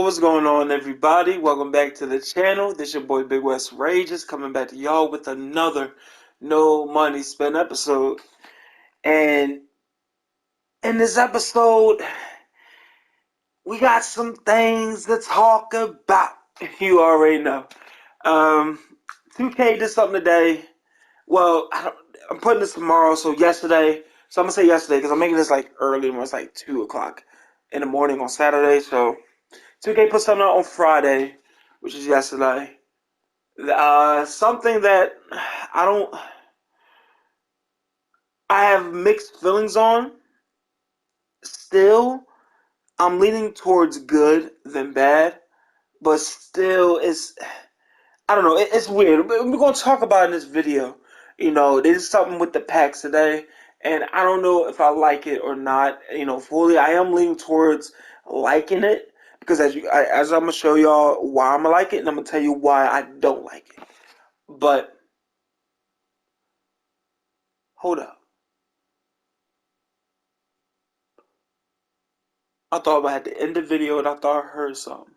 What's going on, everybody? Welcome back to the channel. This your boy Big West Rages coming back to y'all with another No Money Spent episode. And in this episode, we got some things to talk about. You already know. 2K did something today. Well, I'm putting this tomorrow, so yesterday. So I'm gonna say yesterday because I'm making this like early. It's like 2 o'clock in the morning on Saturday. So 2K put something out on Friday, which is yesterday. Something that I don't, I have mixed feelings on. Still, I'm leaning towards good than bad, but still, I don't know, it's weird. We're going to talk about it in this video. They did something with the packs today, and I don't know if I like it or not, fully. I am leaning towards liking it, because as I'm going to show y'all why I'm going to like it, and I'm going to tell you why I don't like it. But, hold up. I thought I had to end the video and I thought I heard something.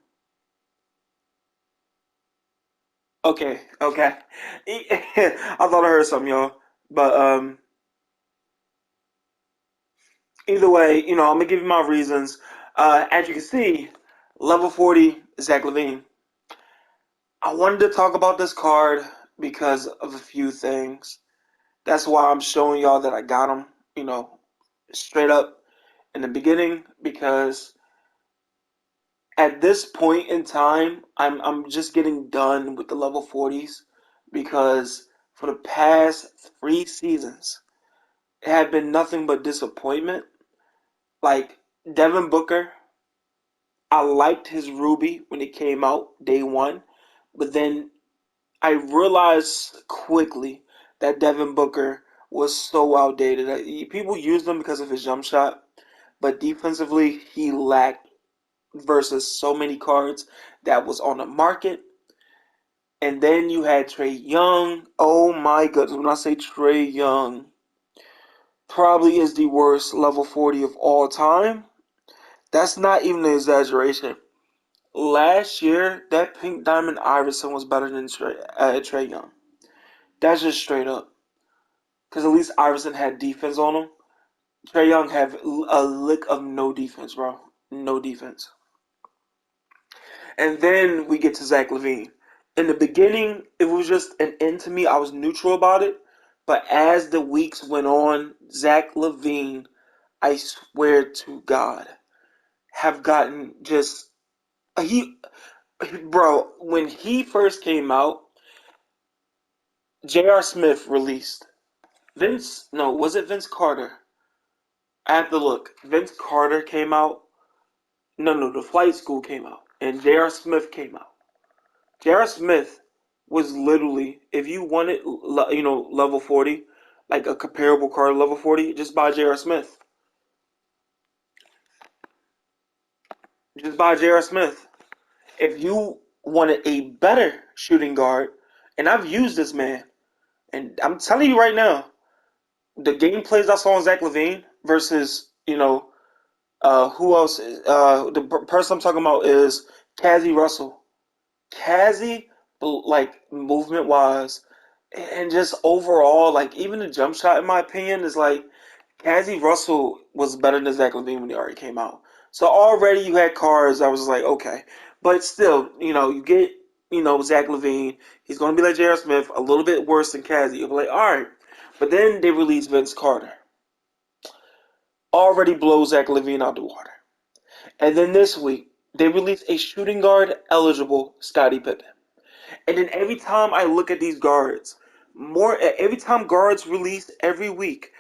Okay. I thought I heard something, y'all. But either way, I'm gonna give you my reasons. As you can see, level 40, Zach LaVine. I wanted to talk about this card because of a few things. That's why I'm showing y'all that I got him, straight up in the beginning, because at this point in time, I'm just getting done with the level 40s, because for the past 3 seasons, it had been nothing but disappointment. Like Devin Booker, I liked his Ruby when it came out day one, but then I realized quickly that Devin Booker was so outdated. People used him because of his jump shot, but defensively he lacked versus so many cards that was on the market. And then you had Trae Young. Oh my goodness, when I say Trae Young, probably is the worst level 40 of all time. That's not even an exaggeration. Last year, that Pink Diamond Iverson was better than Trae Young. That's just straight up. Because at least Iverson had defense on him. Trae Young had a lick of no defense, bro. No defense. And then we get to Zach LaVine. In the beginning, it was just an end to me. I was neutral about it. But as the weeks went on, Zach LaVine, I swear to God, have gotten just he, bro. When he first came out, J.R. Smith released Vince. No, was it Vince Carter? I have to look. Vince Carter came out. No, the Flight School came out, and J.R. Smith came out. J.R. Smith was literally, if you wanted, level 40, like a comparable card level 40, just buy J.R. Smith. Just buy J.R. Smith. If you wanted a better shooting guard, and I've used this man, and I'm telling you right now, the gameplays I saw on Zach LaVine versus, who else? The person I'm talking about is Cazzie Russell. Cazzie, like movement wise, and just overall, like even the jump shot, in my opinion, is like Cazzie Russell was better than Zach LaVine when he already came out. So already you had cards. I was like, okay, but still, you get, Zach LaVine. He's gonna be like J.R. Smith, a little bit worse than Cazzie. You'll be like, all right, but then they released Vince Carter. Already blows Zach LaVine out the water. And then this week, they released a shooting guard eligible Scottie Pippen. And then every time I look at these guards, every time guards release every week,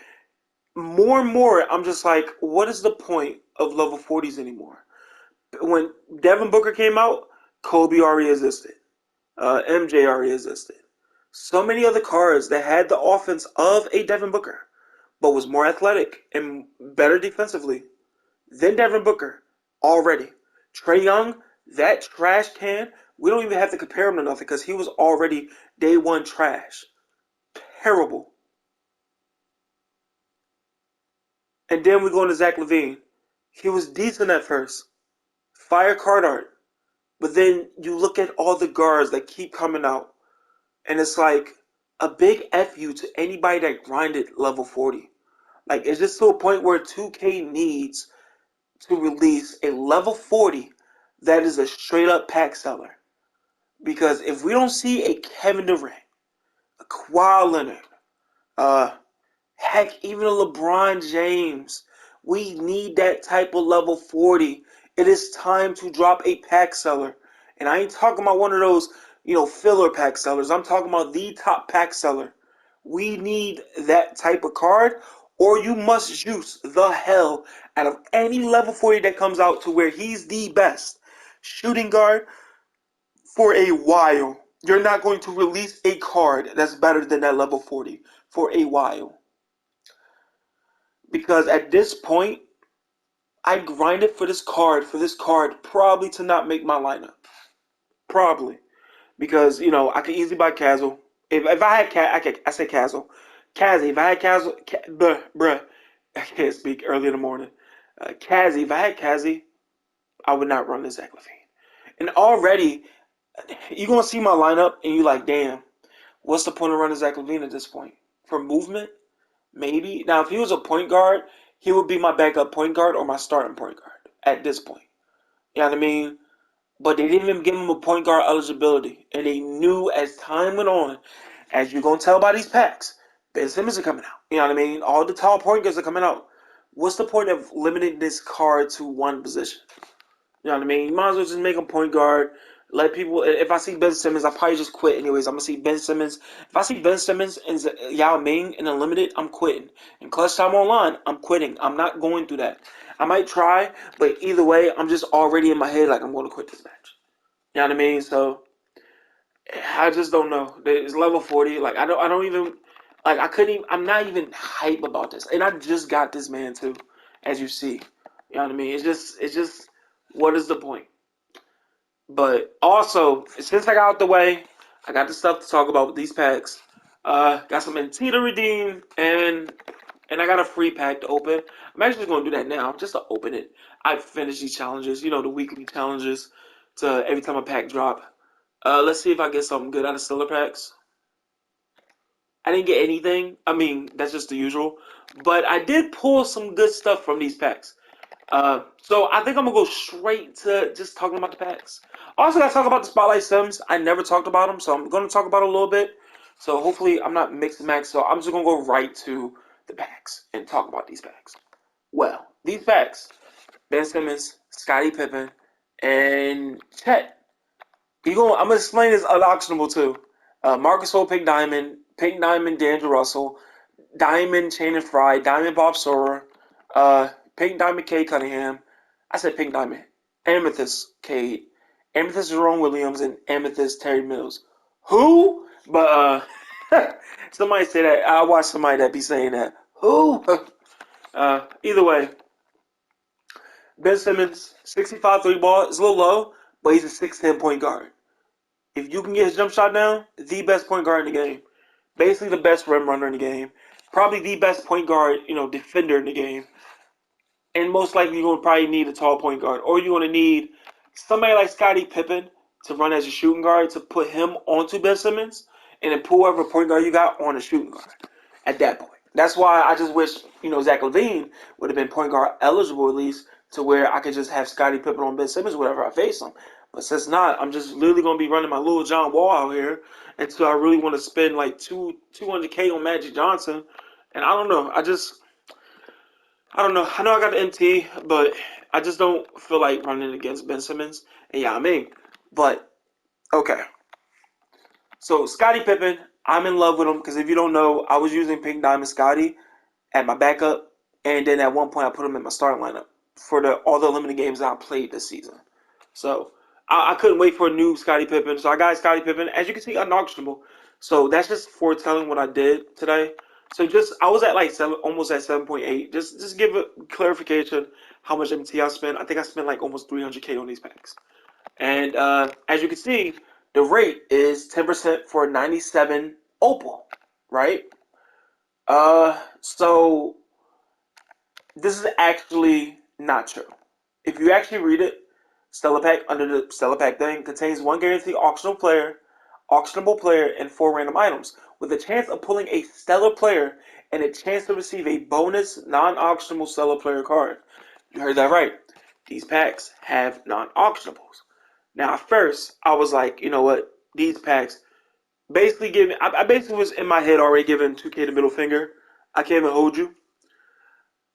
more and more, I'm just like, what is the point of level 40s anymore? When Devin Booker came out, Kobe already existed. MJ already existed. So many other cards that had the offense of a Devin Booker, but was more athletic and better defensively than Devin Booker already. Trae Young, that trash can, we don't even have to compare him to nothing because he was already day one trash. Terrible. And then we go into Zach LaVine. He was decent at first. Fire card art. But then you look at all the guards that keep coming out, and it's like a big F you to anybody that grinded level 40. Like, it's just to a point where 2K needs to release a level 40 that is a straight up pack seller. Because if we don't see a Kevin Durant, a Kawhi Leonard, uh, heck, even a LeBron James, we need that type of level 40. It is time to drop a pack seller. And I ain't talking about one of those, filler pack sellers. I'm talking about the top pack seller. We need that type of card, or you must juice the hell out of any level 40 that comes out to where he's the best shooting guard for a while. You're not going to release a card that's better than that level 40 for a while. Because at this point, I grinded for this card, probably to not make my lineup. Probably. Because, I could easily buy Casual. If I had I said Casual. Kazzy, if I had Casual, bruh, I can't speak early in the morning. Kazzy, if I had Kazzy, I would not run this Zach LaVine. And already, you're going to see my lineup, and you're like, damn, what's the point of running Zach LaVine at this point? For movement? Maybe. Now, if he was a point guard, he would be my backup point guard or my starting point guard at this point. You know what I mean? But they didn't even give him a point guard eligibility. And they knew as time went on, as you're going to tell by these packs, Ben Simmons are coming out. You know what I mean? All the tall point guards are coming out. What's the point of limiting this card to one position? You know what I mean? You might as well just make him point guard. Let people. If I see Ben Simmons, I'll probably just quit anyways. I'm gonna see Ben Simmons. If I see Ben Simmons and Yao Ming in Unlimited, I'm quitting. In Clutch Time Online, I'm quitting. I'm not going through that. I might try, but either way, I'm just already in my head like I'm going to quit this match. You know what I mean? So I just don't know. It's level 40. Like I don't even like I couldn't even, I'm not even hype about this. And I just got this man too, as you see. You know what I mean? It's just what is the point? But also, since I got out the way, I got the stuff to talk about with these packs. Got some NT to redeem, and I got a free pack to open. I'm actually going to do that now, just to open it. I finished these challenges, the weekly challenges, to every time a pack drop. Let's see if I get something good out of Stiller packs. I didn't get anything. I mean, that's just the usual. But I did pull some good stuff from these packs. So I think I'm gonna go straight to just talking about the packs. Also, gotta talk about the Spotlight Sims. I never talked about them, so I'm gonna talk about it a little bit. So hopefully I'm not mixing max. So I'm just gonna go right to the packs and talk about these packs. Well, these packs: Ben Simmons, Scottie Pippen, and Chet. I'm gonna explain this unauctionable too. Marcus Holt, Pink Diamond, D'Angelo Russell, Diamond, Chain and Fry, Diamond Bob Sora, Pink Diamond Cade Cunningham. I said Pink Diamond. Amethyst Cade. Amethyst Jerome Williams and Amethyst Terry Mills. Who? But somebody say that. I watched somebody that be saying that. Who? Either way, Ben Simmons, 65 three ball. It's a little low, but he's a 6'10 point guard. If you can get his jump shot down, the best point guard in the game. Basically the best rim runner in the game. Probably the best point guard, defender in the game. And most likely you're going to probably need a tall point guard. Or you're going to need somebody like Scottie Pippen to run as a shooting guard to put him onto Ben Simmons. And then pull whatever point guard you got on a shooting guard at that point. That's why I just wish, Zach LaVine would have been point guard eligible at least to where I could just have Scottie Pippen on Ben Simmons whenever I face him. But since not, I'm just literally going to be running my little John Wall out here until I really want to spend like 200K on Magic Johnson. And I don't know. I don't know. I know I got the MT, but I just don't feel like running against Ben Simmons. And yeah, I mean, but okay. So Scottie Pippen, I'm in love with him because if you don't know, I was using Pink Diamond Scottie at my backup, and then at one point I put him in my starting lineup for all the limited games I played this season. So I couldn't wait for a new Scottie Pippen. So I got Scottie Pippen. As you can see, unauctionable. So that's just foretelling what I did today. So I was at like almost at 7.8. Just give a clarification how much MT I spent. I think I spent like almost 300K on these packs. And as you can see, the rate is 10% for 97 Opal, right? So this is actually not true. If you actually read it, Stellar Pack under the Stellar Pack thing contains one guaranteed auctionable player, and 4 random items, with a chance of pulling a Stellar player and a chance to receive a bonus non-auctionable Stellar player card. You heard that right. These packs have non-auctionables. Now, at first, I was like, you know what? These packs basically giving. I basically was in my head already giving 2K the middle finger. I can't even hold you.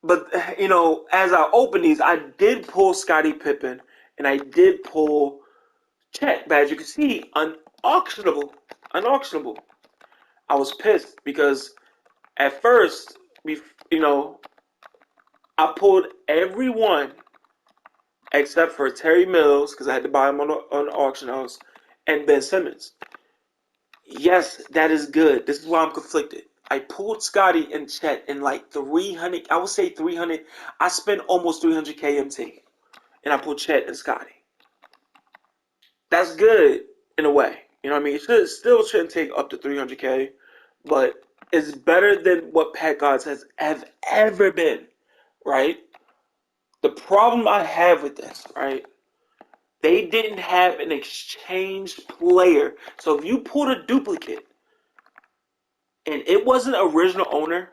But as I opened these, I did pull Scottie Pippen and I did pull Chet. But as you can see, unauctionable. I was pissed because at first, you know, I pulled every one except for Terry Mills because I had to buy him on the auction house, and Ben Simmons. Yes, that is good. This is why I'm conflicted. I pulled Scotty and Chet in like 300. I would say 300. I spent almost 300 KMT, and I pulled Chet and Scotty. That's good in a way. You know what I mean? It still shouldn't take up to 300K, but it's better than what pack odds have ever been, right? The problem I have with this, right? They didn't have an exchange player. So if you pulled a duplicate and it wasn't original owner,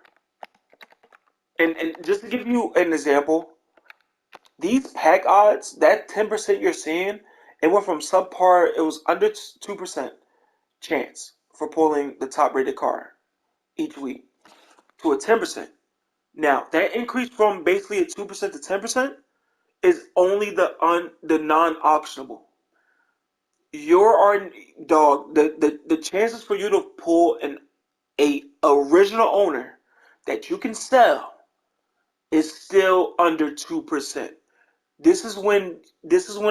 and just to give you an example, these pack odds, that 10% you're seeing, it went from subpar, it was under 2% chance for pulling the top rated card each week to a 10%. Now, that increase from basically a 2% to 10% is only the non-auctionable. Your dog, the chances for you to pull a original owner that you can sell is still under 2%. This is when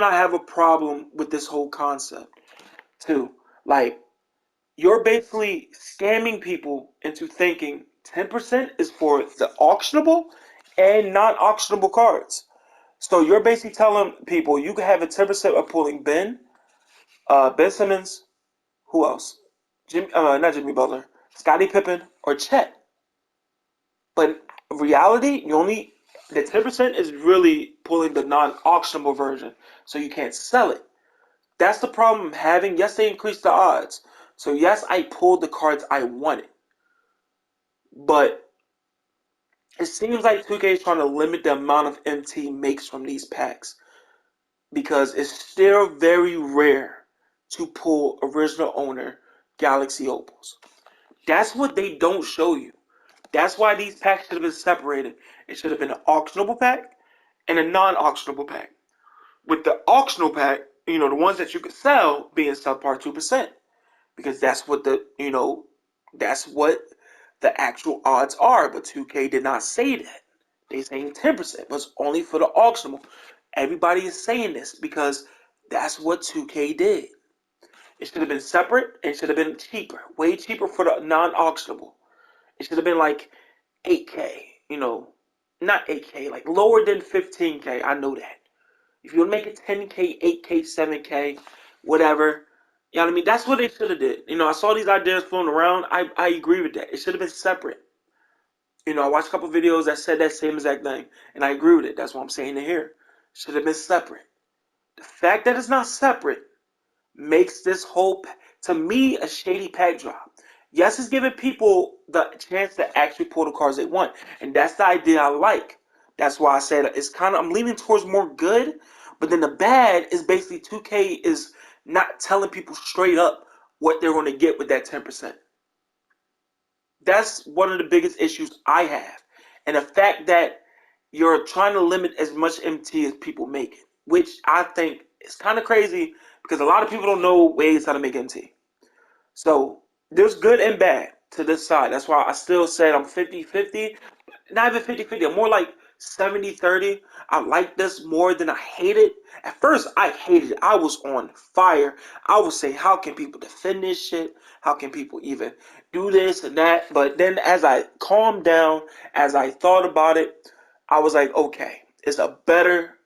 I have a problem with this whole concept too. Like, you're basically scamming people into thinking 10% is for the auctionable and non-auctionable cards. So you're basically telling people you can have a 10% of pulling Ben Simmons, who else? Not Jimmy Butler, Scottie Pippen, or Chet. But in reality, the 10% is really pulling the non-auctionable version, so you can't sell it. That's the problem I'm having. Yes, they increased the odds. So yes, I pulled the cards I wanted. But it seems like 2K is trying to limit the amount of MT makes from these packs because it's still very rare to pull original owner Galaxy Opals. That's what they don't show you. That's why these packs should have been separated. It should have been an auctionable pack and a non-auctionable pack. With the auctionable pack, the ones that you could sell being subpar 2%. Because that's what the actual odds are. But 2K did not say that. They saying 10%, but it's only for the auctionable. Everybody is saying this because that's what 2K did. It should have been separate. It should have been cheaper, way cheaper for the non-auctionable. It should have been like 8K, not 8K, like lower than 15K. I know that. If you want to make it 10K, 8K, 7K, whatever, you know what I mean? That's what they should have did. I saw these ideas floating around. I agree with that. It should have been separate. I watched a couple videos that said that same exact thing, and I agree with it. That's what I'm saying here. Should have been separate. The fact that it's not separate makes this whole, to me, a shady pack drop. Yes, it's giving people the chance to actually pull the cards they want, and that's the idea I like. That's why I said I'm leaning towards more good, but then the bad is basically 2K is not telling people straight up what they're going to get with that 10%. That's one of the biggest issues I have. And the fact that you're trying to limit as much MT as people make, which I think is kind of crazy because a lot of people don't know ways how to make MT. So there's good and bad to this side. That's why I still said I'm 50-50. Not even 50-50. I'm more like 70-30. I like this more than I hate it. At first, I hated it. I was on fire. I would say, how can people defend this shit? How can people even do this and that? But then as I calmed down, as I thought about it, I was like, okay, it's a better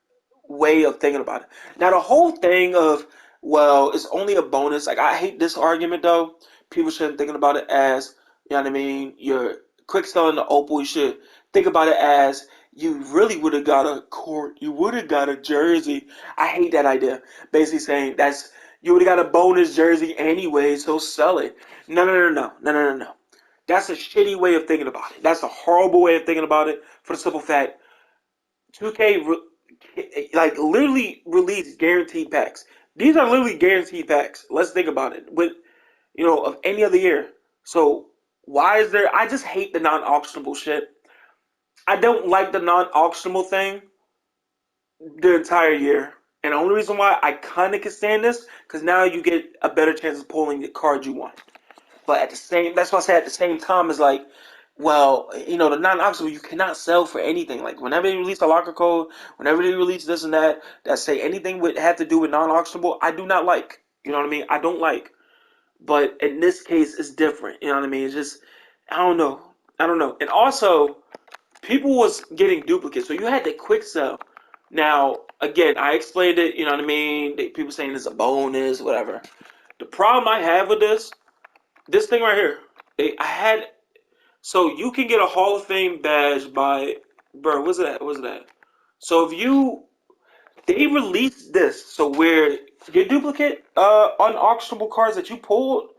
way of thinking about it. Now, the whole thing of, well, it's only a bonus. Like, I hate this argument, though. People shouldn't think about it as, you know what I mean, you're quick selling the Opal. You should think about it as you really would have got a court. You would have got a jersey. I hate that idea. Basically saying that's you would have got a bonus jersey anyway, so sell it. No, no, no, no, no, no, no, no. That's a shitty way of thinking about it. That's a horrible way of thinking about it for the simple fact 2K like literally released guaranteed packs. These are literally guaranteed packs. Let's think about it. With of any other year. So why is there? I just hate the non-auctionable shit. I don't like the non-auctionable thing the entire year. And the only reason why I kind of can stand this, because now you get a better chance of pulling the card you want. But that's why I say at the same time is like, well, the non-auctionable you cannot sell for anything. Like whenever they release a locker code, whenever they release this and that say anything would have to do with non-auctionable, I do not like. You know what I mean? I don't like. But in this case, it's different. You know what I mean? It's just, I don't know. I don't know. And also, people was getting duplicates, so you had to quick sell. Now, again, I explained it. You know what I mean? People saying it's a bonus, whatever. The problem I have with this thing right here, I had so you can get a Hall of Fame badge by, bro. What's that? What's that? So if you they released this, so where your duplicate unauctionable cards that you pulled,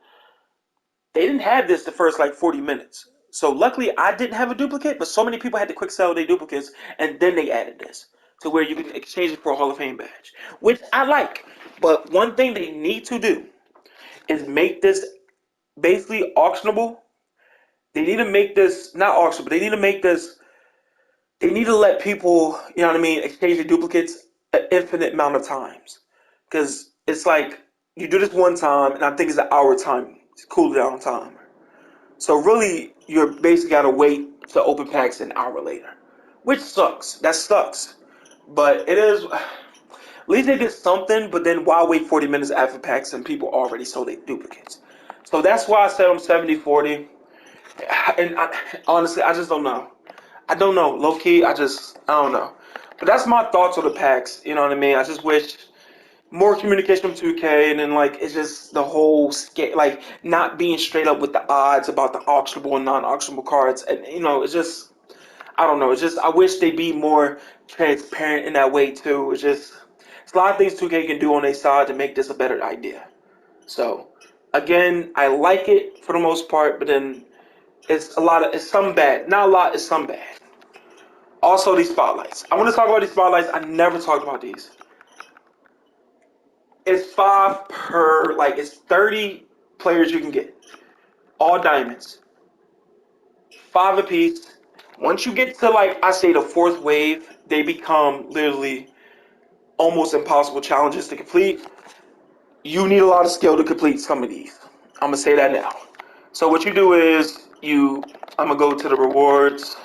they didn't have this the first like 40 minutes. So luckily I didn't have a duplicate, but so many people had to quick sell their duplicates, and then they added this to where you can exchange it for a Hall of Fame badge, which I like. But one thing they need to do is make this basically auctionable. They need to make this not auctionable. They need to make this. They need to let people, you know what I mean, exchange their duplicates an infinite amount of times, because it's like you do this one time, and I think it's an hour time, it's cool down time. So really, you're basically got to wait to open packs an hour later, which sucks. That sucks. But it is. At least they did something. But then why wait 40 minutes after packs and people already sold their duplicates? So that's why I said I'm 70-40. And honestly, I just don't know. I don't know. Low key, I don't know. But that's my thoughts on the packs. You know what I mean? I just wish more communication from 2K, and then like it's just the whole scale, like not being straight up with the odds about the auctionable and non-auctionable cards, and it's just I don't know. It's just I wish they be more transparent in that way too. It's a lot of things 2K can do on their side to make this a better idea. So again, I like it for the most part, but then it's some bad, not a lot, it's some bad. Also, these spotlights. I want to talk about these spotlights. I never talked about these. It's five per, like it's 30 players you can get, all diamonds, five apiece. Once you get to like I say the fourth wave, they become literally almost impossible challenges to complete. You need a lot of skill to complete some of these. I'm gonna say that now. So what you do is I'm gonna go to the rewards.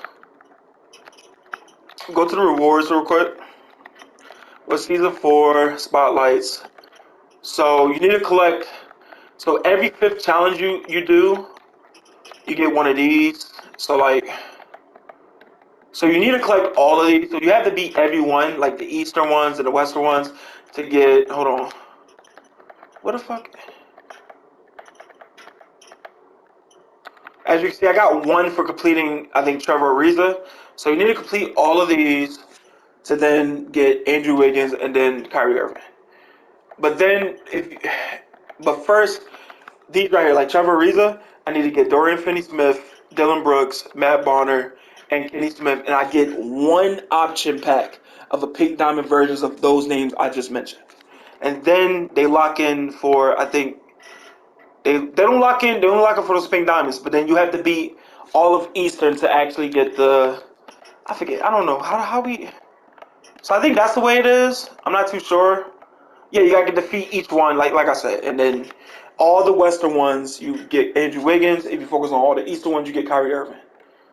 Go to the rewards real quick. With season 4 spotlights. So you need to collect. So every fifth challenge you do, you get one of these. So you need to collect all of these. So you have to beat every one, like the eastern ones and the western ones, to get. Hold on. What the fuck? As you can see, I got one for completing. I think Trevor Ariza. So you need to complete all of these to then get Andrew Wiggins and then Kyrie Irving. But then but first, these right here, like Trevor Ariza, I need to get Dorian Finney-Smith, Dylan Brooks, Matt Bonner, and Kenny Smith, and I get one option pack of a pink diamond versions of those names I just mentioned. And then they lock in for I think they don't lock in for those pink diamonds, but then you have to beat all of Eastern to actually get the I forget, I don't know how we so I think that's the way it is. I'm not too sure. Yeah, you gotta defeat each one, like I said, and then all the Western ones you get Andrew Wiggins. If you focus on all the Eastern ones, you get Kyrie Irving.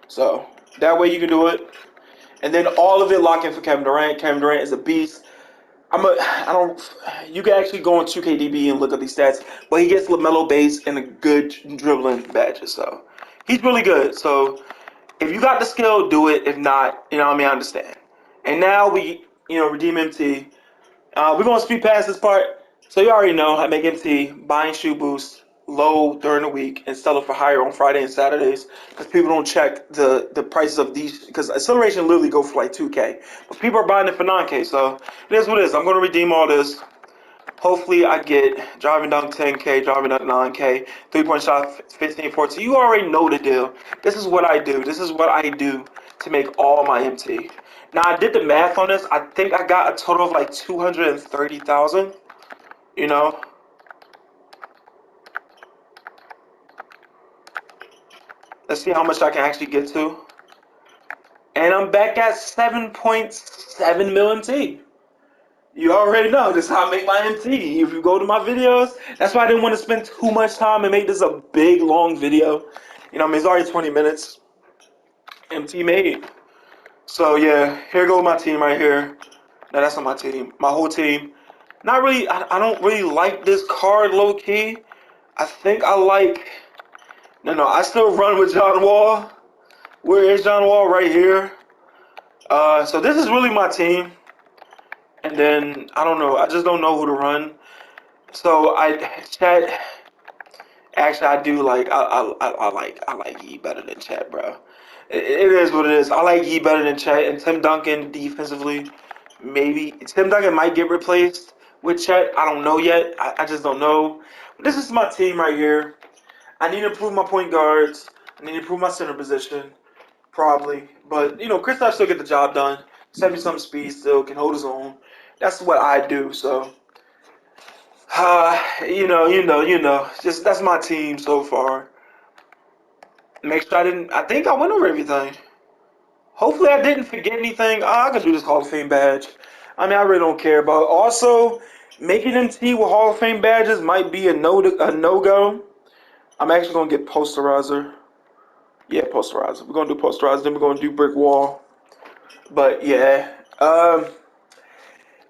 So that way you can do it, and then all of it lock in for Kevin Durant. Kevin Durant is a beast. I don't. You can actually go on 2KDB and look up these stats, but he gets LaMelo base and a good dribbling badges. So he's really good. So if you got the skill, do it. If not, what I mean, I understand. And now we, redeem MT. We're gonna speed past this part. So you already know I make MT buying shoe boost, low during the week and sell it for higher on Friday and Saturdays because people don't check the prices of these because acceleration literally go for like 2K, but people are buying it for 9K. So it is what it is. I'm gonna redeem all this. Hopefully I get driving dunk 10K, driving dunk 9K, 3-point shot 15, 14. You already know the deal. This is what I do. This is what I do to make all my MT. Now I did the math on this. I think I got a total of like 230,000. You know, let's see how much I can actually get to. And I'm back at 7.7 mil MT. You already know this is how I make my MT. If you go to my videos, that's why I didn't want to spend too much time and make this a big long video. You know, I mean, it's already 20 minutes. MT made. So yeah, here goes my team right here. No, that's not my team. My whole team. Not really. I don't really like this card low key. I think I like. No. I still run with John Wall. Where is John Wall? Right here. So this is really my team. And then I don't know. I just don't know who to run. So Chat. Actually, I do like I like Yee better than Chat, bro. It is what it is. I like Yee better than Chat and Tim Duncan defensively. Maybe Tim Duncan might get replaced with Chet. I don't know yet. I just don't know. But this is my team right here. I need to improve my point guards. I need to improve my center position, probably. But you know, Kristaps still get the job done. 70-something speed, still can hold his own. That's what I do. So, you know. Just that's my team so far. Make sure I didn't. I think I went over everything. Hopefully, I didn't forget anything. I can do this Hall of Fame badge. I mean, I really don't care about. Also, making MT with Hall of Fame badges might be a no go. I'm actually gonna get posterizer. Yeah, posterizer. We're gonna do posterizer. Then we're gonna do brick wall. But yeah, I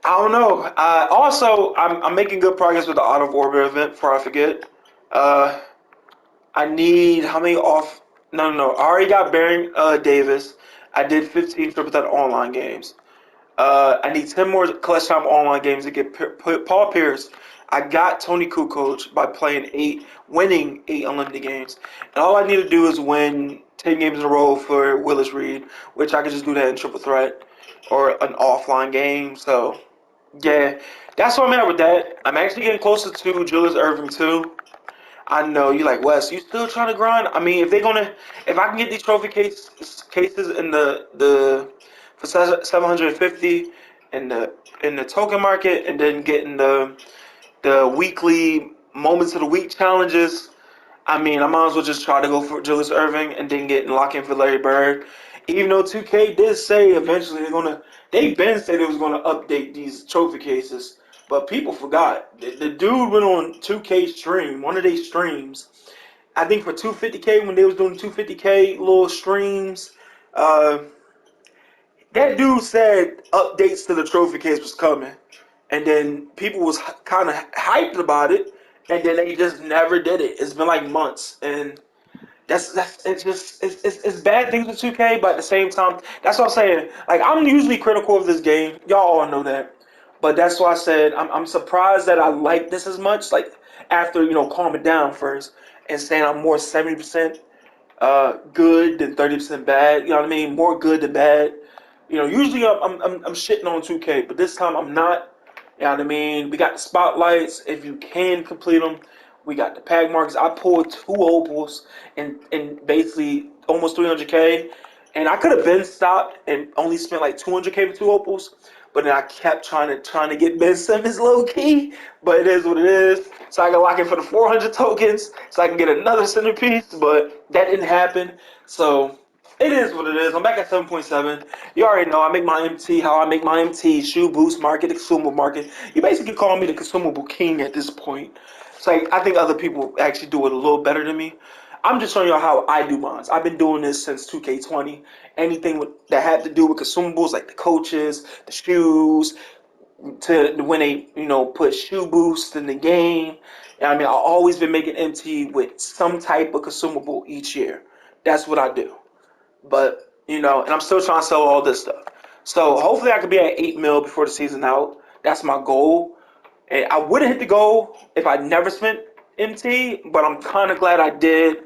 don't know. Also, I'm making good progress with the Out of Orbit event. Before I forget, uh, I need how many off? No. I already got Baron Davis. I did 15 triple threat online games. I need 10 more clutch time online games to get Paul Pierce. I got Tony Kukoc by winning 8 unlimited games. And all I need to do is win 10 games in a row for Willis Reed, which I can just do that in triple threat or an offline game. So, yeah, that's where I'm at with that. I'm actually getting closer to Julius Irving, too. I know you like Wes. You still trying to grind? I mean, if I can get these trophy cases in the for 750 in the token market, and then getting the weekly moments of the week challenges. I mean, I might as well just try to go for Julius Irving and then get and lock in for Larry Bird. Even though 2K did say eventually they've been said they was gonna update these trophy cases, but people forgot. The dude went on 2K stream, one of their streams. I think for 250K when they was doing 250K little streams, uh, that dude said updates to the trophy case was coming, and then people was kind of hyped about it, and then they just never did it. It's been like months, and that's it's just it's bad things with 2K, but at the same time, that's what I'm saying. Like I'm usually critical of this game. Y'all all know that, but that's why I said I'm surprised that I like this as much. Like after calm it down first and saying I'm more 70% good than 30% bad. You know what I mean? More good than bad. Usually I'm shitting on 2K, but this time I'm not. You know what I mean? We got the spotlights. If you can complete them, we got the pack marks. I pulled 2 opals and basically almost 300K, and I could have been stopped and only spent like 200K for 2 opals, but then I kept trying to get Ben Simmons low key. But it is what it is. So I can lock in for the 400 tokens, so I can get another centerpiece. But that didn't happen. So it is what it is. I'm back at 7.7. You already know I make my MT how I make my MT. Shoe boost market, the consumable market. You basically call me the consumable king at this point. It's like I think other people actually do it a little better than me. I'm just showing y'all how I do mine. I've been doing this since 2K20. Anything that had to do with consumables like the coaches, the shoes, to when they put shoe boost in the game. I mean, I've always been making MT with some type of consumable each year. That's what I do. But and I'm still trying to sell all this stuff. So hopefully I could be at 8 mil before the season out. That's my goal. And I would have hit the goal if I never spent MT, but I'm kind of glad I did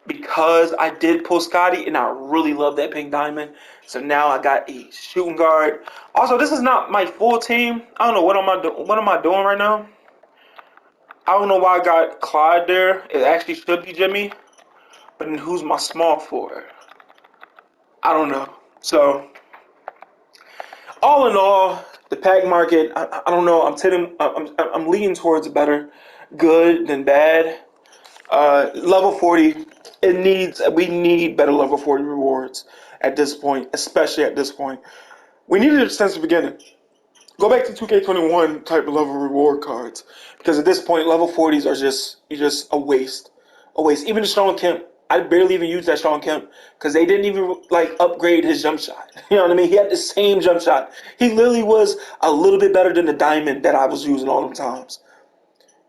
because I did pull Scotty and I really love that pink diamond. So now I got a shooting guard. Also, this is not my full team. I don't know what am I doing right now. I don't know why I got Clyde there. It actually should be Jimmy, but then who's my small forward? I don't know. So all in all, the pack market, I don't know. I'm leaning towards better, good than bad. Level 40, we need better level 40 rewards at this point, especially at this point. We needed it since the beginning. Go back to 2K21 type of level reward cards because at this point, level 40s are just a waste, a waste. Even the Sean Kemp, I barely even use that Sean Kemp because they didn't even like upgrade his jump shot. You know what I mean? He had the same jump shot. He literally was a little bit better than the diamond that I was using all the times,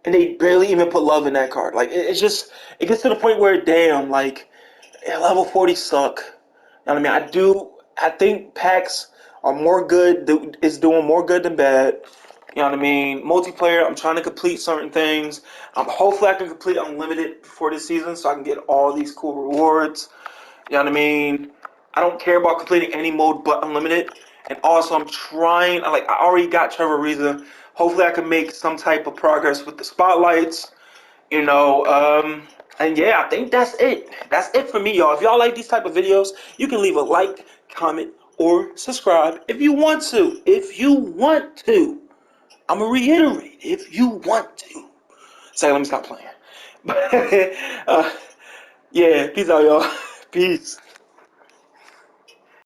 and they barely even put love in that card. Like it's just it gets to the point where damn, like level 40 suck. You know what I mean? I think packs are more good. Is doing more good than bad. You know what I mean? Multiplayer. I'm trying to complete certain things. Hopefully I can complete unlimited before this season, so I can get all these cool rewards. You know what I mean? I don't care about completing any mode but unlimited. And also, I'm trying. I already got Trevor Reza. Hopefully, I can make some type of progress with the spotlights. You know, and yeah, I think that's it. That's it for me, y'all. If y'all like these type of videos, you can leave a like, comment, or subscribe if you want to. If you want to. I'm gonna reiterate. If you want to. Say, let me stop playing. But yeah, peace out, y'all. Peace.